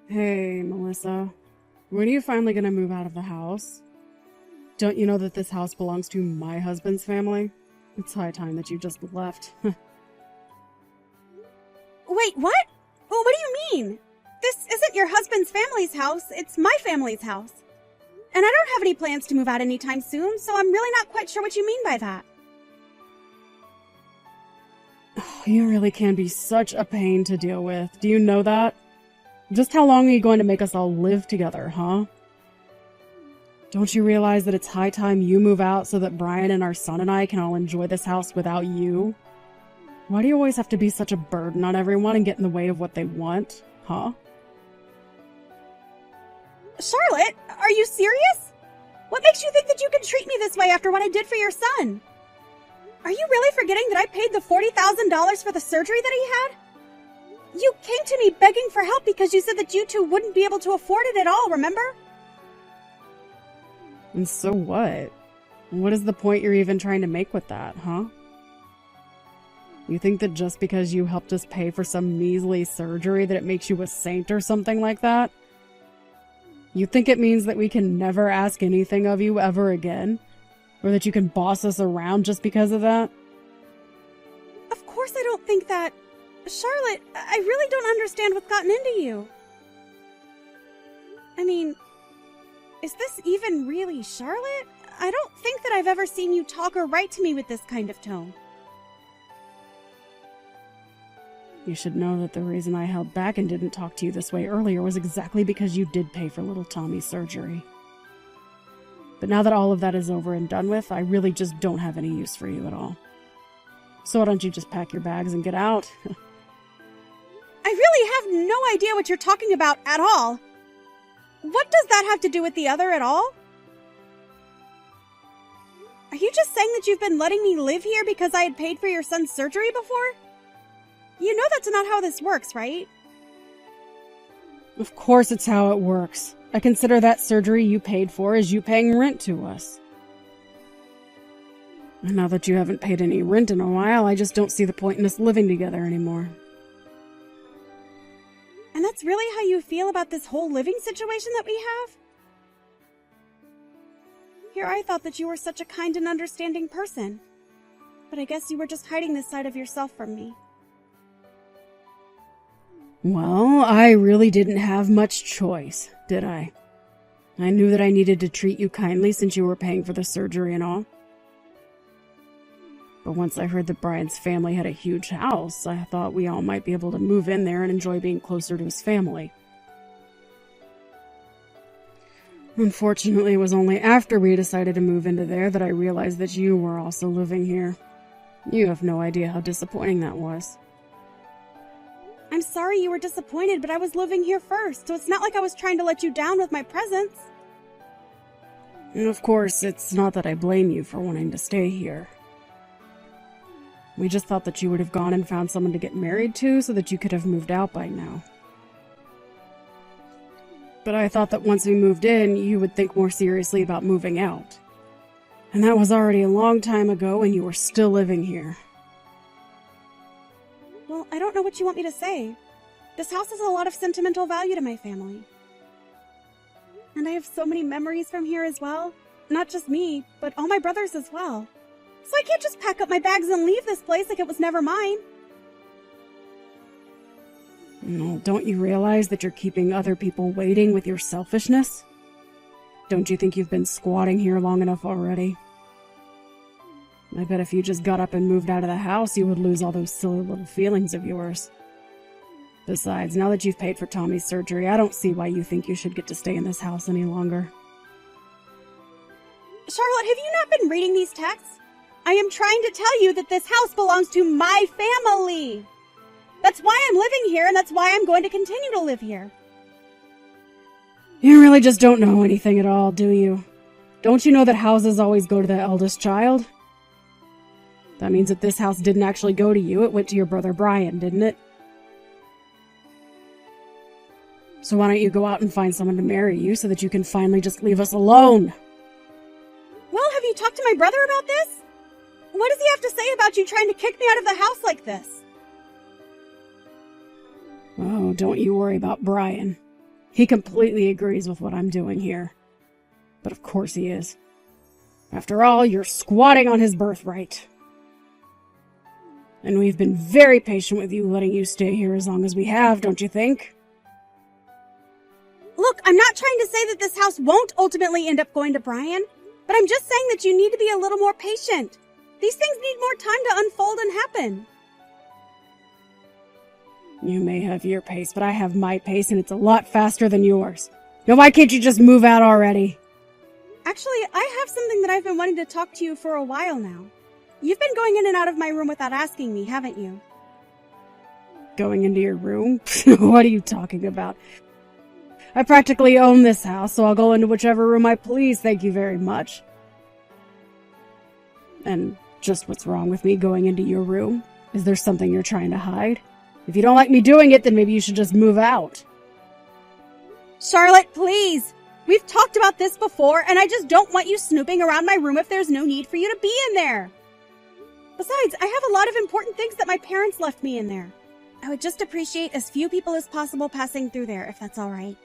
Hey, Melissa. When are you finally gonna move out of the house? Don't you know that this house belongs to my husband's family? It's high time that you just left. Wait, what? Well, what do you mean? This isn't your husband's family's house, it's my family's house. And I don't have any plans to move out anytime soon, so I'm really not quite sure what you mean by that. You really can be such a pain to deal with. Do you know that? Just how long are you going to make us all live together, huh? Don't you realize that it's high time you move out so that Brian and our son and I can all enjoy this house without you? Why do you always have to be such a burden on everyone and get in the way of what they want, huh? Charlotte, are you serious? What makes you think that you can treat me this way after what I did for your son? Are you really forgetting that I paid the $40,000 for the surgery that he had? You came to me begging for help because you said that you two wouldn't be able to afford it at all, remember? And so what? What is the point you're even trying to make with that, huh? You think that just because you helped us pay for some measly surgery that it makes you a saint or something like that? You think it means that we can never ask anything of you ever again? Or that you can boss us around just because of that? Of course I don't think that. Charlotte, I really don't understand what's gotten into you. I mean, is this even really Charlotte? I don't think that I've ever seen you talk or write to me with this kind of tone. You should know that the reason I held back and didn't talk to you this way earlier was exactly because you did pay for little Tommy's surgery. But now that all of that is over and done with, I really just don't have any use for you at all. So why don't you just pack your bags and get out? I really have no idea what you're talking about at all. What does that have to do with the other at all? Are you just saying that you've been letting me live here because I had paid for your son's surgery before? You know that's not how this works, right? Of course it's how it works. I consider that surgery you paid for as you paying rent to us. And now that you haven't paid any rent in a while, I just don't see the point in us living together anymore. And that's really how you feel about this whole living situation that we have? Here I thought that you were such a kind and understanding person. But I guess you were just hiding this side of yourself from me. Well, I really didn't have much choice, did I? I knew that I needed to treat you kindly since you were paying for the surgery and all. But once I heard that Brian's family had a huge house, I thought we all might be able to move in there and enjoy being closer to his family. Unfortunately, it was only after we decided to move into there that I realized that you were also living here. You have no idea how disappointing that was. I'm sorry you were disappointed, but I was living here first, so it's not like I was trying to let you down with my presence. And of course, it's not that I blame you for wanting to stay here. We just thought that you would have gone and found someone to get married to so that you could have moved out by now. But I thought that once we moved in, you would think more seriously about moving out. And that was already a long time ago and you were still living here. Well, I don't know what you want me to say. This house has a lot of sentimental value to my family. And I have so many memories from here as well. Not just me, but all my brothers as well. So I can't just pack up my bags and leave this place like it was never mine. No, don't you realize that you're keeping other people waiting with your selfishness? Don't you think you've been squatting here long enough already? I bet if you just got up and moved out of the house, you would lose all those silly little feelings of yours. Besides, now that you've paid for Tommy's surgery, I don't see why you think you should get to stay in this house any longer. Charlotte, have you not been reading these texts? I am trying to tell you that this house belongs to my family. That's why I'm living here, and that's why I'm going to continue to live here. You really just don't know anything at all, do you? Don't you know that houses always go to the eldest child? That means that this house didn't actually go to you, it went to your brother Brian, didn't it? So why don't you go out and find someone to marry you so that you can finally just leave us alone? Well, have you talked to my brother about this? What does he have to say about you trying to kick me out of the house like this? Oh, don't you worry about Brian. He completely agrees with what I'm doing here. But of course he is. After all, you're squatting on his birthright. And we've been very patient with you, letting you stay here as long as we have, don't you think? Look, I'm not trying to say that this house won't ultimately end up going to Brian, but I'm just saying that you need to be a little more patient. These things need more time to unfold and happen. You may have your pace, but I have my pace, and it's a lot faster than yours. Now why can't you just move out already? Actually, I have something that I've been wanting to talk to you for a while now. You've been going in and out of my room without asking me, haven't you? Going into your room? What are you talking about? I practically own this house, so I'll go into whichever room I please, thank you very much. And just what's wrong with me going into your room? Is there something you're trying to hide? If you don't like me doing it, then maybe you should just move out. Charlotte, please! We've talked about this before, and I just don't want you snooping around my room if there's no need for you to be in there. Besides, I have a lot of important things that my parents left me in there. I would just appreciate as few people as possible passing through there, if that's all right.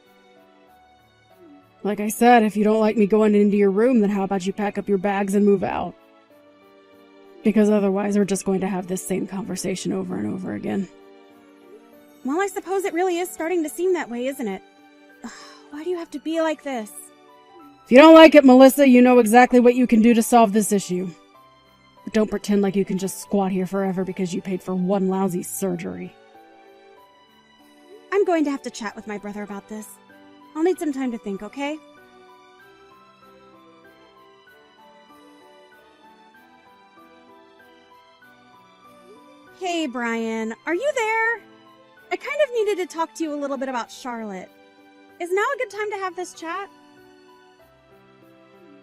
Like I said, if you don't like me going into your room, then how about you pack up your bags and move out? Because otherwise, we're just going to have this same conversation over and over again. Well, I suppose it really is starting to seem that way, isn't it? Ugh, why do you have to be like this? If you don't like it, Melissa, you know exactly what you can do to solve this issue. But don't pretend like you can just squat here forever because you paid for one lousy surgery. I'm going to have to chat with my brother about this. I'll need some time to think, okay? Hey, Brian, are you there? I kind of needed to talk to you a little bit about Charlotte. Is now a good time to have this chat?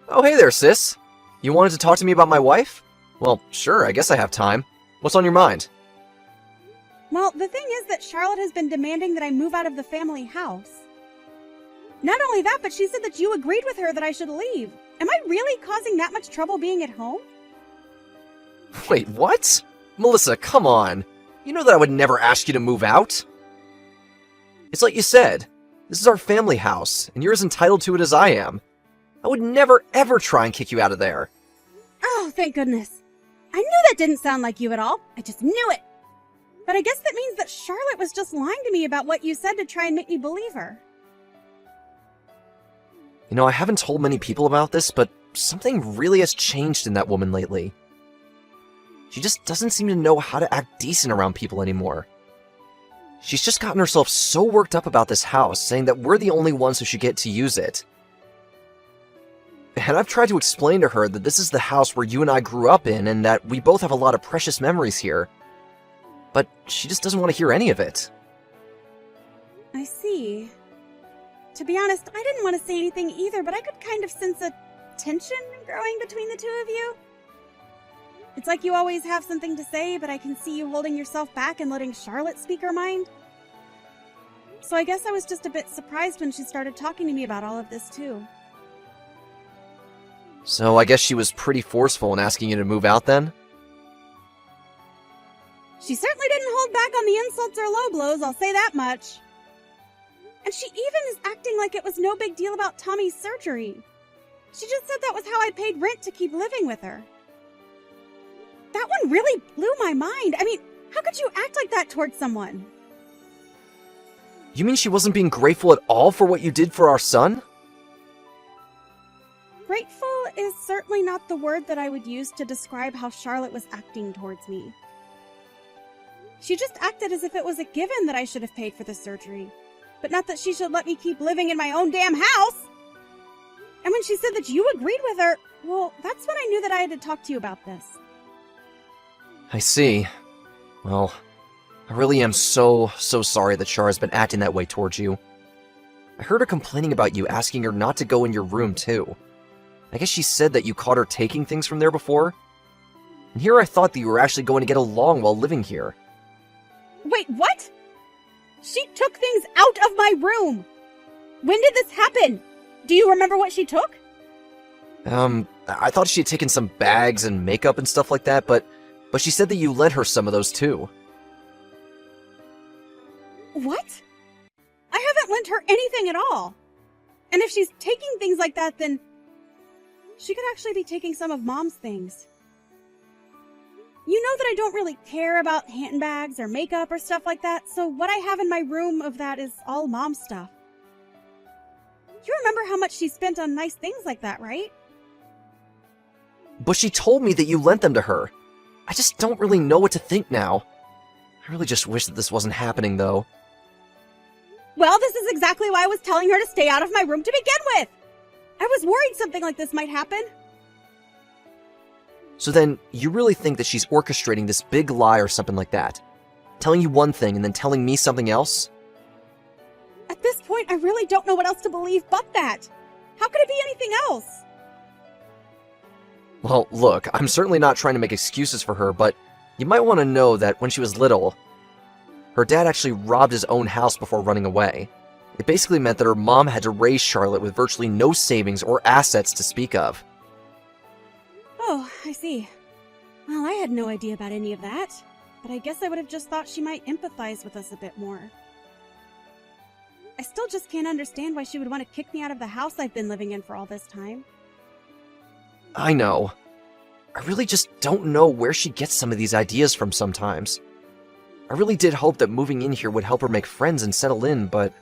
Oh, hey there, sis. You wanted to talk to me about my wife? Well, sure, I guess I have time. What's on your mind? Well, the thing is that Charlotte has been demanding that I move out of the family house. Not only that, but she said that you agreed with her that I should leave. Am I really causing that much trouble being at home? Wait, what? Melissa, come on. You know that I would never ask you to move out. It's like you said. This is our family house, and you're as entitled to it as I am. I would never, ever try and kick you out of there. Oh, thank goodness. I knew that didn't sound like you at all. I just knew it. But I guess that means that Charlotte was just lying to me about what you said to try and make me believe her. You know, I haven't told many people about this, but something really has changed in that woman lately. She just doesn't seem to know how to act decent around people anymore. She's just gotten herself so worked up about this house, saying that we're the only ones who should get to use it. And I've tried to explain to her that this is the house where you and I grew up in, and that we both have a lot of precious memories here. But she just doesn't want to hear any of it. I see. To be honest, I didn't want to say anything either, but I could kind of sense a tension growing between the two of you. It's like you always have something to say, but I can see you holding yourself back and letting Charlotte speak her mind. So I guess I was just a bit surprised when she started talking to me about all of this too. So I guess she was pretty forceful in asking you to move out then? She certainly didn't hold back on the insults or low blows, I'll say that much. And she even is acting like it was no big deal about Tommy's surgery. She just said that was how I paid rent to keep living with her. That one really blew my mind. I mean, how could you act like that towards someone? You mean she wasn't being grateful at all for what you did for our son? Grateful is certainly not the word that I would use to describe how Charlotte was acting towards me. She just acted as if it was a given that I should have paid for the surgery, but not that she should let me keep living in my own damn house. And when she said that you agreed with her, well, that's when I knew that I had to talk to you about this. I see. Well, I really am so sorry that Chara's been acting that way towards you. I heard her complaining about you, asking her not to go in your room too. I guess she said that you caught her taking things from there before. And here I thought that you were actually going to get along while living here. Wait, what? She took things out of my room! When did this happen? Do you remember what she took? I thought she had taken some bags and makeup and stuff like that, but she said that you lent her some of those too. What? I haven't lend her anything at all. And if she's taking things like that, then she could actually be taking some of Mom's things. You know that I don't really care about handbags or makeup or stuff like that, so what I have in my room of that is all Mom's stuff. You remember how much she spent on nice things like that, right? But she told me that you lent them to her. I just don't really know what to think now. I really just wish that this wasn't happening, though. Well, this is exactly why I was telling her to stay out of my room to begin with. I was worried something like this might happen. So then, you really think that she's orchestrating this big lie or something like that? Telling you one thing and then telling me something else? At this point, I really don't know what else to believe but that. How could it be anything else? Well, look, I'm certainly not trying to make excuses for her, but you might want to know that when she was little, her dad actually robbed his own house before running away. It basically meant that her mom had to raise Charlotte with virtually no savings or assets to speak of. Oh, I see. Well, I had no idea about any of that, but I guess I would have just thought she might empathize with us a bit more. I still just can't understand why she would want to kick me out of the house I've been living in for all this time. I know. I really just don't know where she gets some of these ideas from sometimes. I really did hope that moving in here would help her make friends and settle in, but...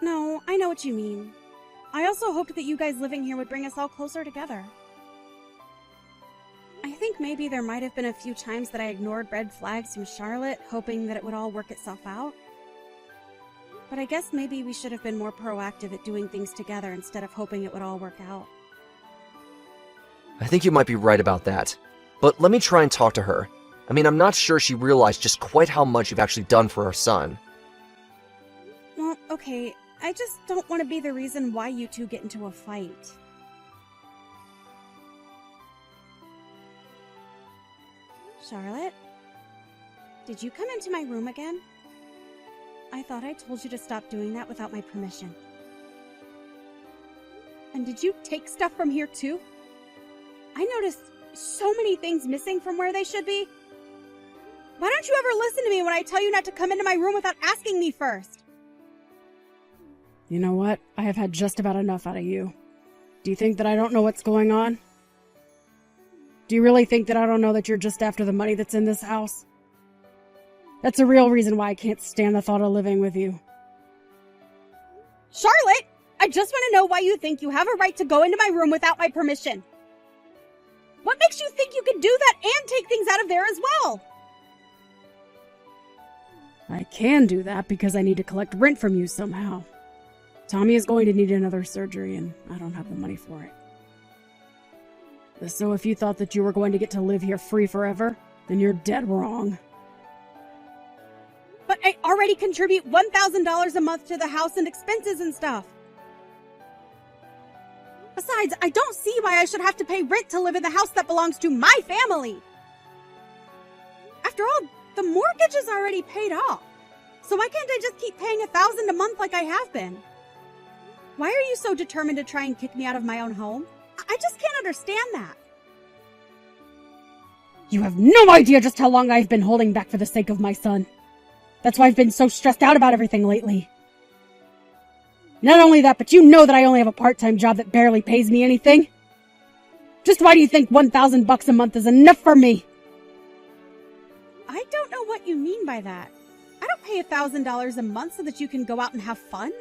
No, I know what you mean. I also hoped that you guys living here would bring us all closer together. I think maybe there might have been a few times that I ignored red flags from Charlotte, hoping that it would all work itself out. But I guess maybe we should have been more proactive at doing things together instead of hoping it would all work out. I think you might be right about that. But let me try and talk to her. I mean, I'm not sure she realized just quite how much you've actually done for our son. Well, okay, I just don't want to be the reason why you two get into a fight. Charlotte? Did you come into my room again? I thought I told you to stop doing that without my permission. And did you take stuff from here too? I noticed so many things missing from where they should be. Why don't you ever listen to me when I tell you not to come into my room without asking me first? You know what? I have had just about enough out of you. Do you think that I don't know what's going on? Do you really think that I don't know that you're just after the money that's in this house? That's the real reason why I can't stand the thought of living with you. Charlotte, I just want to know why you think you have a right to go into my room without my permission. What makes you think you can do that and take things out of there as well? I can do that because I need to collect rent from you somehow. Tommy is going to need another surgery and I don't have the money for it. So if you thought that you were going to get to live here free forever, then you're dead wrong. But I already contribute $1,000 a month to the house and expenses and stuff. Besides, I don't see why I should have to pay rent to live in the house that belongs to my family. After all, the mortgage is already paid off. So why can't I just keep paying $1,000 a month like I have been? Why are you so determined to try and kick me out of my own home? I just can't understand that. You have no idea just how long I've been holding back for the sake of my son. That's why I've been so stressed out about everything lately. Not only that, but you know that I only have a part-time job that barely pays me anything. Just why do you think $1,000 a month is enough for me? I don't know what you mean by that. I don't pay $1,000 a month so that you can go out and have fun.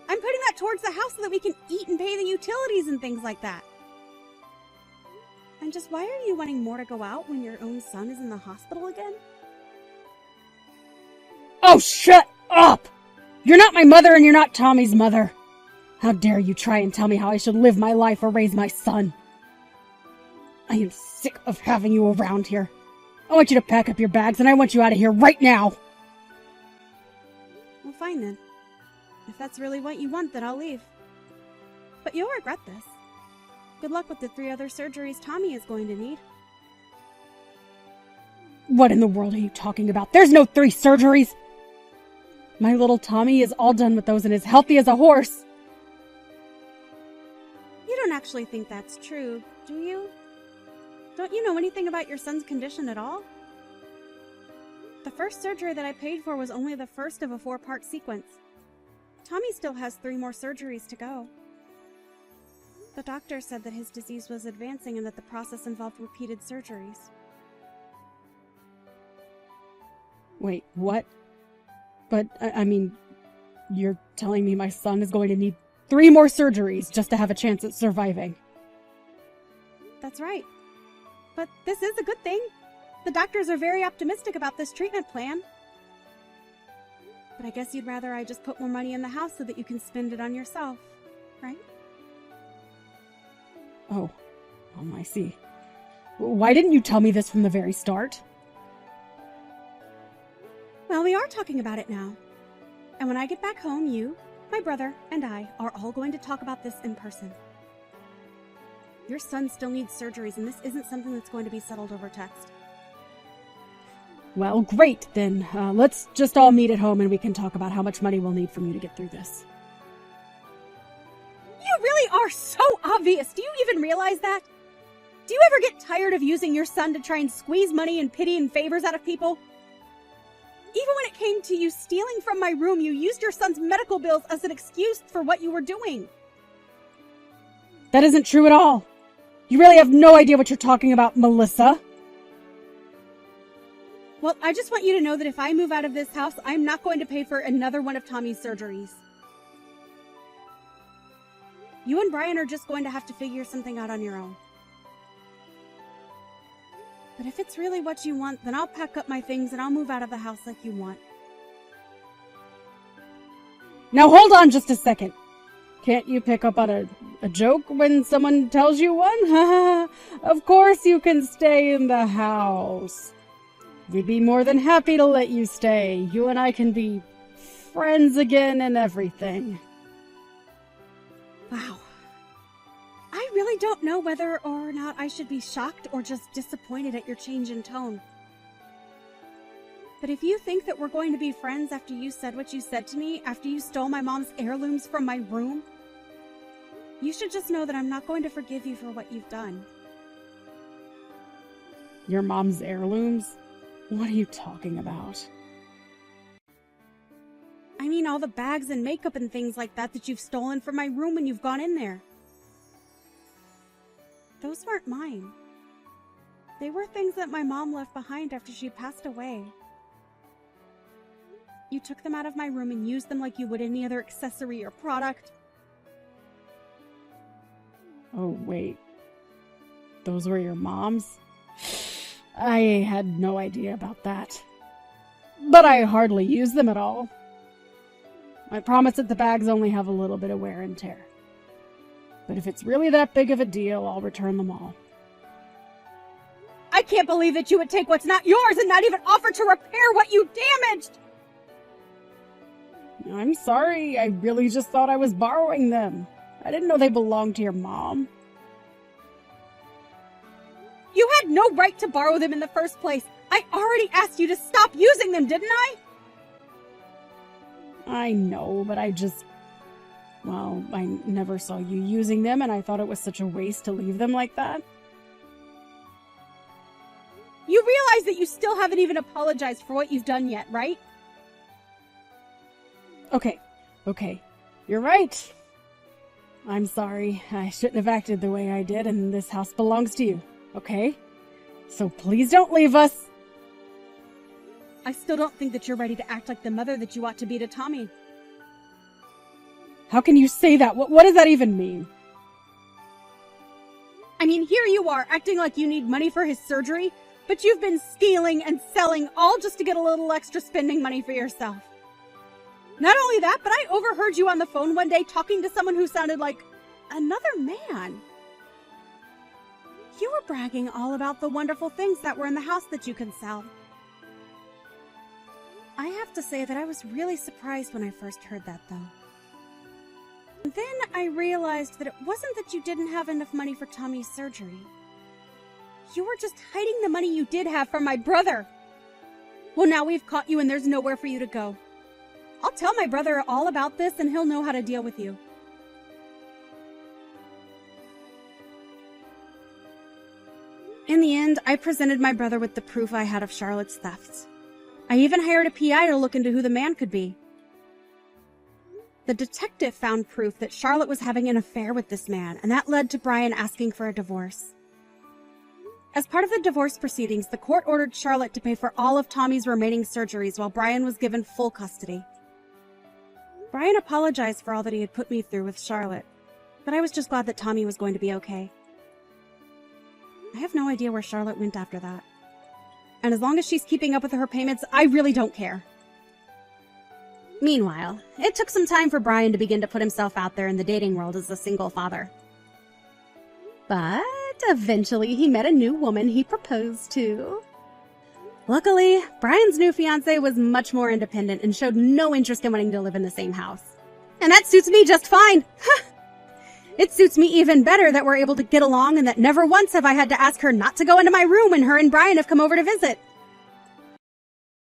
I'm putting that towards the house so that we can eat and pay the utilities and things like that. And just why are you wanting more to go out when your own son is in the hospital again? Oh, shut up! You're not my mother and you're not Tommy's mother. How dare you try and tell me how I should live my life or raise my son? I am sick of having you around here. I want you to pack up your bags and I want you out of here right now. Well, fine then. If that's really what you want, then I'll leave. But you'll regret this. Good luck with the 3 other surgeries Tommy is going to need. What in the world are you talking about? There's no 3 surgeries! My little Tommy is all done with those and is healthy as a horse. You don't actually think that's true, do you? Don't you know anything about your son's condition at all? The first surgery that I paid for was only the first of a 4-part sequence. Tommy still has 3 more surgeries to go. The doctor said that his disease was advancing and that the process involved repeated surgeries. Wait, what? But, I mean, you're telling me my son is going to need 3 more surgeries just to have a chance at surviving? That's right. But this is a good thing. The doctors are very optimistic about this treatment plan. But I guess you'd rather I just put more money in the house so that you can spend it on yourself, right? Oh, I see. Why didn't you tell me this from the very start? Well, we are talking about it now. And when I get back home, you, my brother, and I are all going to talk about this in person. Your son still needs surgeries, and this isn't something that's going to be settled over text. Well, great, then. Let's just all meet at home and we can talk about how much money we'll need from you to get through this. You really are so obvious! Do you even realize that? Do you ever get tired of using your son to try and squeeze money and pity and favors out of people? Even when it came to you stealing from my room, you used your son's medical bills as an excuse for what you were doing. That isn't true at all. You really have no idea what you're talking about, Melissa. Well, I just want you to know that if I move out of this house, I'm not going to pay for another one of Tommy's surgeries. You and Brian are just going to have to figure something out on your own. But if it's really what you want, then I'll pack up my things and I'll move out of the house like you want. Now hold on just a second. Can't you pick up on a joke when someone tells you one? Of course you can stay in the house. We'd be more than happy to let you stay. You and I can be friends again and everything. Wow. I really don't know whether or not I should be shocked or just disappointed at your change in tone. But if you think that we're going to be friends after you said what you said to me, after you stole my mom's heirlooms from my room, you should just know that I'm not going to forgive you for what you've done. Your mom's heirlooms? What are you talking about? I mean all the bags and makeup and things like that you've stolen from my room when you've gone in there. Those weren't mine. They were things that my mom left behind after she passed away. You took them out of my room and used them like you would any other accessory or product. Oh, wait. Those were your mom's? I had no idea about that. But I hardly use them at all. I promise that the bags only have a little bit of wear and tear. But if it's really that big of a deal, I'll return them all. I can't believe that you would take what's not yours and not even offer to repair what you damaged! I'm sorry, I really just thought I was borrowing them. I didn't know they belonged to your mom. You had no right to borrow them in the first place. I already asked you to stop using them, didn't I? I know, but I never saw you using them, and I thought it was such a waste to leave them like that. You realize that you still haven't even apologized for what you've done yet, right? Okay. You're right. I'm sorry. I shouldn't have acted the way I did, and this house belongs to you, okay? So please don't leave us. I still don't think that you're ready to act like the mother that you ought to be to Tommy. How can you say that? What does that even mean? I mean, here you are, acting like you need money for his surgery, but you've been stealing and selling all just to get a little extra spending money for yourself. Not only that, but I overheard you on the phone one day talking to someone who sounded like another man. You were bragging all about the wonderful things that were in the house that you can sell. I have to say that I was really surprised when I first heard that, though. Then I realized that it wasn't that you didn't have enough money for Tommy's surgery. You were just hiding the money you did have from my brother. Well, now we've caught you and there's nowhere for you to go. I'll tell my brother all about this and he'll know how to deal with you. In the end, I presented my brother with the proof I had of Charlotte's thefts. I even hired a PI to look into who the man could be. The detective found proof that Charlotte was having an affair with this man, and that led to Brian asking for a divorce. As part of the divorce proceedings, the court ordered Charlotte to pay for all of Tommy's remaining surgeries while Brian was given full custody. Brian apologized for all that he had put me through with Charlotte, but I was just glad that Tommy was going to be okay. I have no idea where Charlotte went after that. And as long as she's keeping up with her payments, I really don't care. Meanwhile, it took some time for Brian to begin to put himself out there in the dating world as a single father. But eventually he met a new woman he proposed to. Luckily, Brian's new fiancée was much more independent and showed no interest in wanting to live in the same house. And that suits me just fine. It suits me even better that we're able to get along and that never once have I had to ask her not to go into my room when her and Brian have come over to visit.